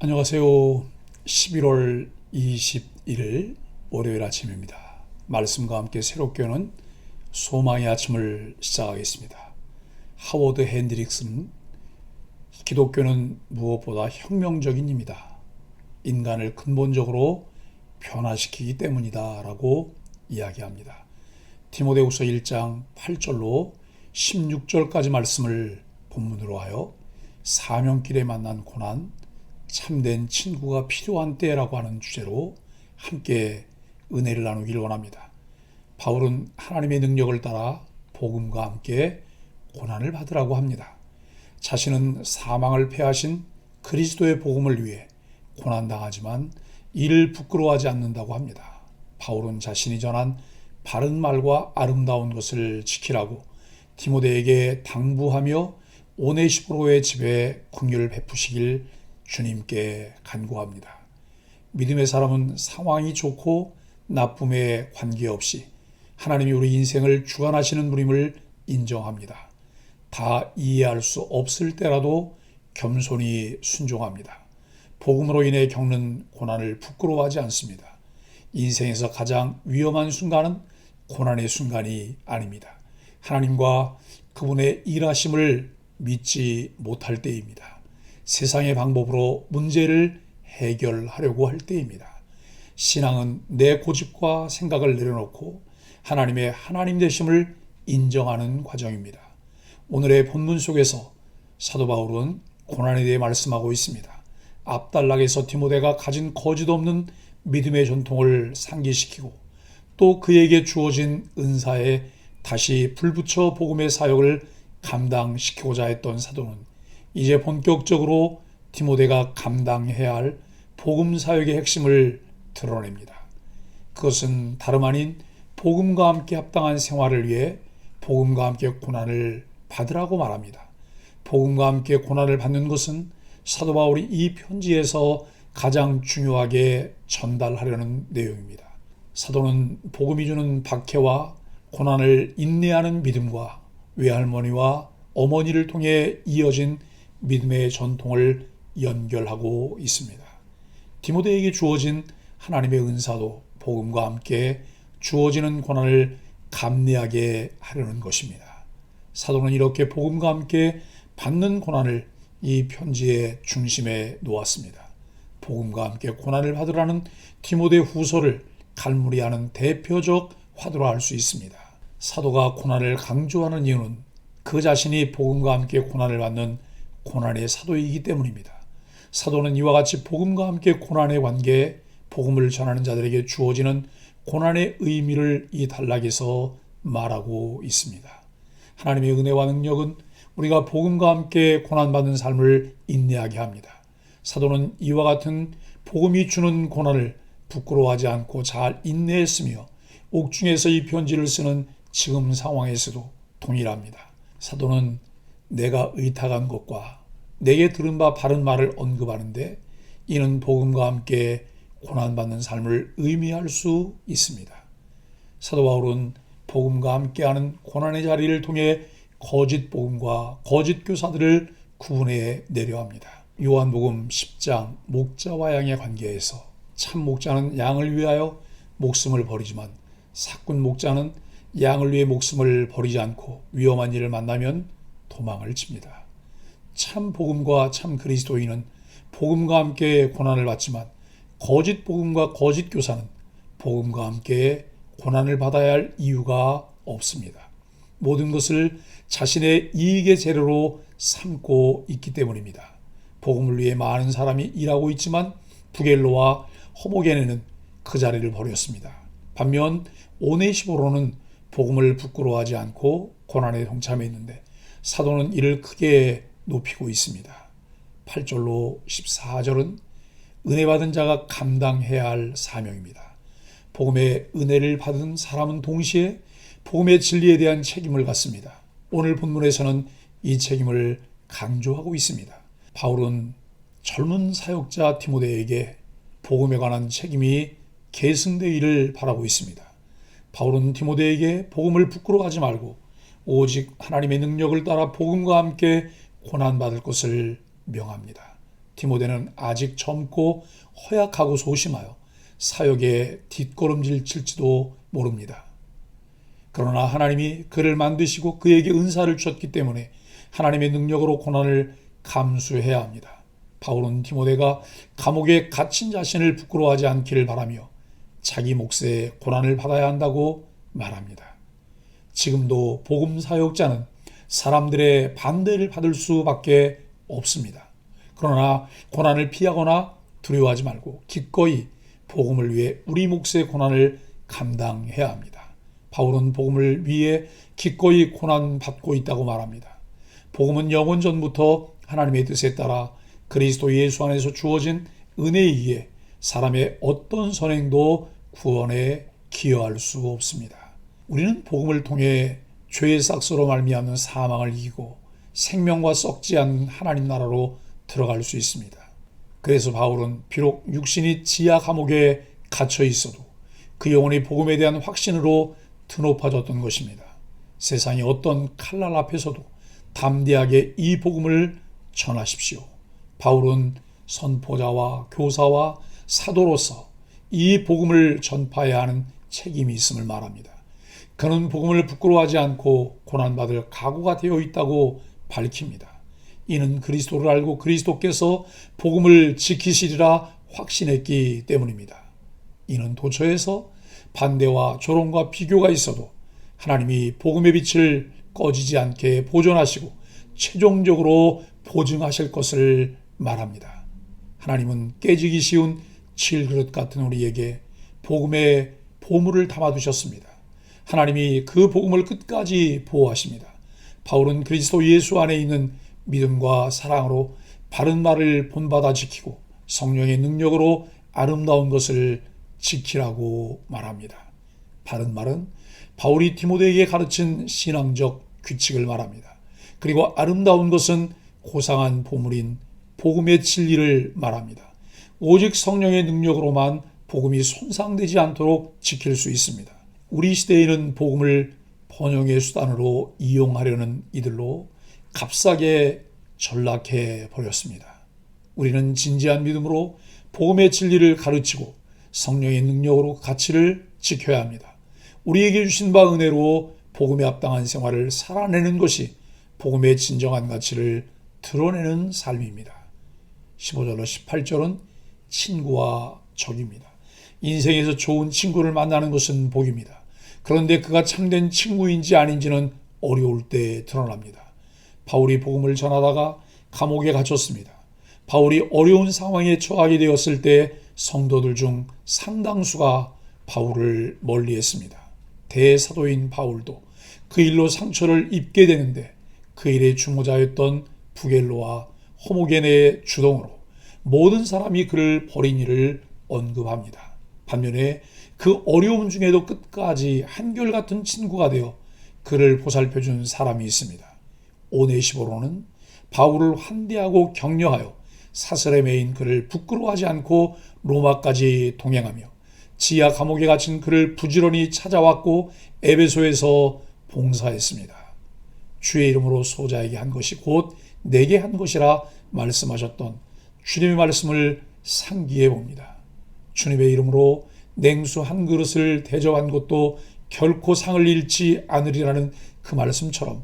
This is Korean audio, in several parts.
안녕하세요. 11월 21일 월요일 아침입니다. 말씀과 함께 새롭게 오는 소망의 아침을 시작하겠습니다. 하워드 핸드릭스는 기독교는 무엇보다 혁명적인 힘이다. 인간을 근본적으로 변화시키기 때문이다 라고 이야기합니다. 디모데후서 1장 8절로 16절까지 말씀을 본문으로 하여 사명길에 만난 고난, 참된 친구가 필요한 때라고 하는 주제로 함께 은혜를 나누길 원합니다. 바울은 하나님의 능력을 따라 복음과 함께 고난을 받으라고 합니다. 자신은 사망을 패하신 그리스도의 복음을 위해 고난당하지만 이를 부끄러워하지 않는다고 합니다. 바울은 자신이 전한 바른 말과 아름다운 것을 지키라고 디모데에게 당부하며 오네시포로의 집에 긍휼을 베푸시길 주님께 간구합니다. 믿음의 사람은 상황이 좋고 나쁨에 관계없이 하나님이 우리 인생을 주관하시는 분임을 인정합니다. 다 이해할 수 없을 때라도 겸손히 순종합니다. 복음으로 인해 겪는 고난을 부끄러워하지 않습니다. 인생에서 가장 위험한 순간은 고난의 순간이 아닙니다. 하나님과 그분의 일하심을 믿지 못할 때입니다. 세상의 방법으로 문제를 해결하려고 할 때입니다. 신앙은 내 고집과 생각을 내려놓고 하나님의 하나님 되심을 인정하는 과정입니다. 오늘의 본문 속에서 사도 바울은 고난에 대해 말씀하고 있습니다. 앞단락에서 디모데가 가진 거짓 없는 믿음의 전통을 상기시키고 또 그에게 주어진 은사에 다시 불붙여 복음의 사역을 감당시키고자 했던 사도는 이제 본격적으로 디모데가 감당해야 할 복음 사역의 핵심을 드러냅니다. 그것은 다름 아닌 복음과 함께 합당한 생활을 위해 복음과 함께 고난을 받으라고 말합니다. 복음과 함께 고난을 받는 것은 사도 바울이 이 편지에서 가장 중요하게 전달하려는 내용입니다. 사도는 복음이 주는 박해와 고난을 인내하는 믿음과 외할머니와 어머니를 통해 이어진 믿음의 전통을 연결하고 있습니다. 디모데에게 주어진 하나님의 은사도 복음과 함께 주어지는 고난을 감내하게 하려는 것입니다. 사도는 이렇게 복음과 함께 받는 고난을 이 편지의 중심에 놓았습니다. 복음과 함께 고난을 받으라는 디모데 후서를 갈무리하는 대표적 화두로 할 수 있습니다. 사도가 고난을 강조하는 이유는 그 자신이 복음과 함께 고난을 받는 고난의 사도이기 때문입니다. 사도는 이와 같이 복음과 함께 고난의 관계에 복음을 전하는 자들에게 주어지는 고난의 의미를 이 단락에서 말하고 있습니다. 하나님의 은혜와 능력은 우리가 복음과 함께 고난받는 삶을 인내하게 합니다. 사도는 이와 같은 복음이 주는 고난을 부끄러워하지 않고 잘 인내했으며 옥중에서 이 편지를 쓰는 지금 상황에서도 동일합니다. 사도는 내가 의탁한 것과 내게 들은 바 바른 말을 언급하는데 이는 복음과 함께 고난받는 삶을 의미할 수 있습니다. 사도 바울은 복음과 함께하는 고난의 자리를 통해 거짓 복음과 거짓 교사들을 구분해 내려 합니다. 요한복음 10장 목자와 양의 관계에서 참 목자는 양을 위하여 목숨을 버리지만 사꾼 목자는 양을 위해 목숨을 버리지 않고 위험한 일을 만나면 도망을 칩니다. 참 복음과 참 그리스도인은 복음과 함께 고난을 받지만 거짓 복음과 거짓 교사는 복음과 함께 고난을 받아야 할 이유가 없습니다. 모든 것을 자신의 이익의 재료로 삼고 있기 때문입니다. 복음을 위해 많은 사람이 일하고 있지만 부겔로와 허모게네는 그 자리를 버렸습니다. 반면 오네시포로는 복음을 부끄러워하지 않고 고난에 동참했는데 사도는 이를 크게 높이고 있습니다. 8절로 14절은 은혜 받은 자가 감당해야 할 사명입니다. 복음의 은혜를 받은 사람은 동시에 복음의 진리에 대한 책임을 갖습니다. 오늘 본문에서는 이 책임을 강조하고 있습니다. 바울은 젊은 사역자 디모데에게 복음에 관한 책임이 계승되기를 바라고 있습니다. 바울은 디모데에게 복음을 부끄러워하지 말고 오직 하나님의 능력을 따라 복음과 함께 고난받을 것을 명합니다. 디모데는 아직 젊고 허약하고 소심하여 사역에 뒷걸음질 칠지도 모릅니다. 그러나 하나님이 그를 만드시고 그에게 은사를 주셨기 때문에 하나님의 능력으로 고난을 감수해야 합니다. 바울은 디모데가 감옥에 갇힌 자신을 부끄러워하지 않기를 바라며 자기 몫의 고난을 받아야 한다고 말합니다. 지금도 복음 사역자는 사람들의 반대를 받을 수밖에 없습니다. 그러나 고난을 피하거나 두려워하지 말고 기꺼이 복음을 위해 우리 몫의 고난을 감당해야 합니다. 바울은 복음을 위해 기꺼이 고난받고 있다고 말합니다. 복음은 영원 전부터 하나님의 뜻에 따라 그리스도 예수 안에서 주어진 은혜에 의해 사람의 어떤 선행도 구원에 기여할 수 없습니다. 우리는 복음을 통해 죄의 삭스로 말미암는 사망을 이기고 생명과 썩지 않는 하나님 나라로 들어갈 수 있습니다. 그래서 바울은 비록 육신이 지하 감옥에 갇혀 있어도 그 영혼이 복음에 대한 확신으로 드높아졌던 것입니다. 세상의 어떤 칼날 앞에서도 담대하게 이 복음을 전하십시오. 바울은 선포자와 교사와 사도로서 이 복음을 전파해야 하는 책임이 있음을 말합니다. 그는 복음을 부끄러워하지 않고 고난받을 각오가 되어 있다고 밝힙니다. 이는 그리스도를 알고 그리스도께서 복음을 지키시리라 확신했기 때문입니다. 이는 도처에서 반대와 조롱과 비교가 있어도 하나님이 복음의 빛을 꺼지지 않게 보존하시고 최종적으로 보증하실 것을 말합니다. 하나님은 깨지기 쉬운 질그릇 같은 우리에게 복음의 보물을 담아두셨습니다. 하나님이 그 복음을 끝까지 보호하십니다. 바울은 그리스도 예수 안에 있는 믿음과 사랑으로 바른 말을 본받아 지키고 성령의 능력으로 아름다운 것을 지키라고 말합니다. 바른 말은 바울이 디모데에게 가르친 신앙적 규칙을 말합니다. 그리고 아름다운 것은 고상한 보물인 복음의 진리를 말합니다. 오직 성령의 능력으로만 복음이 손상되지 않도록 지킬 수 있습니다. 우리 시대에는 복음을 번영의 수단으로 이용하려는 이들로 값싸게 전락해 버렸습니다. 우리는 진지한 믿음으로 복음의 진리를 가르치고 성령의 능력으로 가치를 지켜야 합니다. 우리에게 주신 바 은혜로 복음에 합당한 생활을 살아내는 것이 복음의 진정한 가치를 드러내는 삶입니다. 15절로 18절은 친구와 적입니다. 인생에서 좋은 친구를 만나는 것은 복입니다. 그런데 그가 참된 친구인지 아닌지는 어려울 때 드러납니다. 바울이 복음을 전하다가 감옥에 갇혔습니다. 바울이 어려운 상황에 처하게 되었을 때 성도들 중 상당수가 바울을 멀리했습니다. 대사도인 바울도 그 일로 상처를 입게 되는데 그 일의 주모자였던 부겔로와 호모게네의 주동으로 모든 사람이 그를 버린 일을 언급합니다. 반면에 그 어려움 중에도 끝까지 한결같은 친구가 되어 그를 보살펴준 사람이 있습니다. 오네시보로는 바울을 환대하고 격려하여 사슬에 매인 그를 부끄러워하지 않고 로마까지 동행하며 지하 감옥에 갇힌 그를 부지런히 찾아왔고 에베소에서 봉사했습니다. 주의 이름으로 소자에게 한 것이 곧 내게 한 것이라 말씀하셨던 주님의 말씀을 상기해 봅니다. 주님의 이름으로 냉수 한 그릇을 대접한 것도 결코 상을 잃지 않으리라는 그 말씀처럼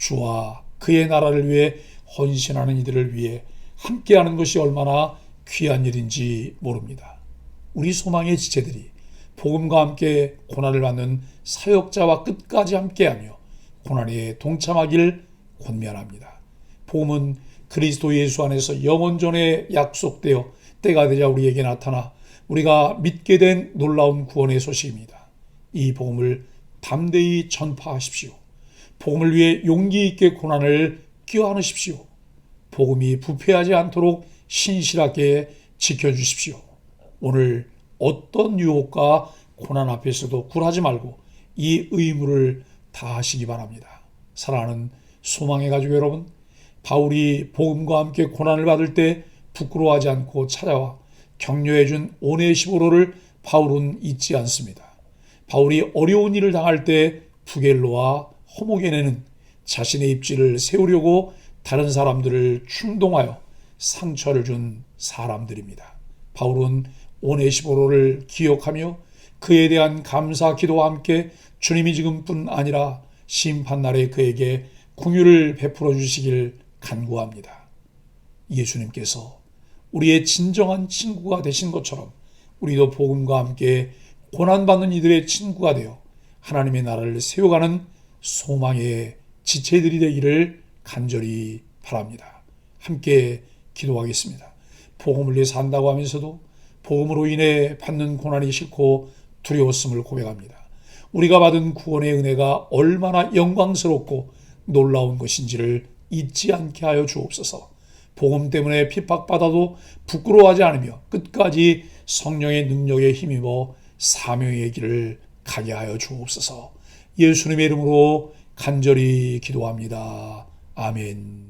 주와 그의 나라를 위해 헌신하는 이들을 위해 함께하는 것이 얼마나 귀한 일인지 모릅니다. 우리 소망의 지체들이 복음과 함께 고난을 받는 사역자와 끝까지 함께하며 고난에 동참하길 권면합니다. 복음은 그리스도 예수 안에서 영원전에 약속되어 때가 되자 우리에게 나타나 우리가 믿게 된 놀라운 구원의 소식입니다. 이 복음을 담대히 전파하십시오. 복음을 위해 용기 있게 고난을 껴안으십시오. 복음이 부패하지 않도록 신실하게 지켜주십시오. 오늘 어떤 유혹과 고난 앞에서도 굴하지 말고 이 의무를 다하시기 바랍니다. 사랑하는 소망의 가족 여러분, 바울이 복음과 함께 고난을 받을 때 부끄러워하지 않고 찾아와 격려해준 오네시보로를 바울은 잊지 않습니다. 바울이 어려운 일을 당할 때 부겔로와 호모게네는 자신의 입지를 세우려고 다른 사람들을 충동하여 상처를 준 사람들입니다. 바울은 오네시포로를 기억하며 그에 대한 감사 기도와 함께 주님이 지금뿐 아니라 심판날에 그에게 긍휼을 베풀어 주시길 간구합니다. 예수님께서 우리의 진정한 친구가 되신 것처럼 우리도 복음과 함께 고난받는 이들의 친구가 되어 하나님의 나라를 세워가는 소망의 지체들이 되기를 간절히 바랍니다. 함께 기도하겠습니다. 복음을 위해 산다고 하면서도 복음으로 인해 받는 고난이 싫고 두려웠음을 고백합니다. 우리가 받은 구원의 은혜가 얼마나 영광스럽고 놀라운 것인지를 잊지 않게 하여 주옵소서. 복음 때문에 핍박받아도 부끄러워하지 않으며 끝까지 성령의 능력에 힘입어 사명의 길을 가게 하여 주옵소서. 예수님의 이름으로 간절히 기도합니다. 아멘.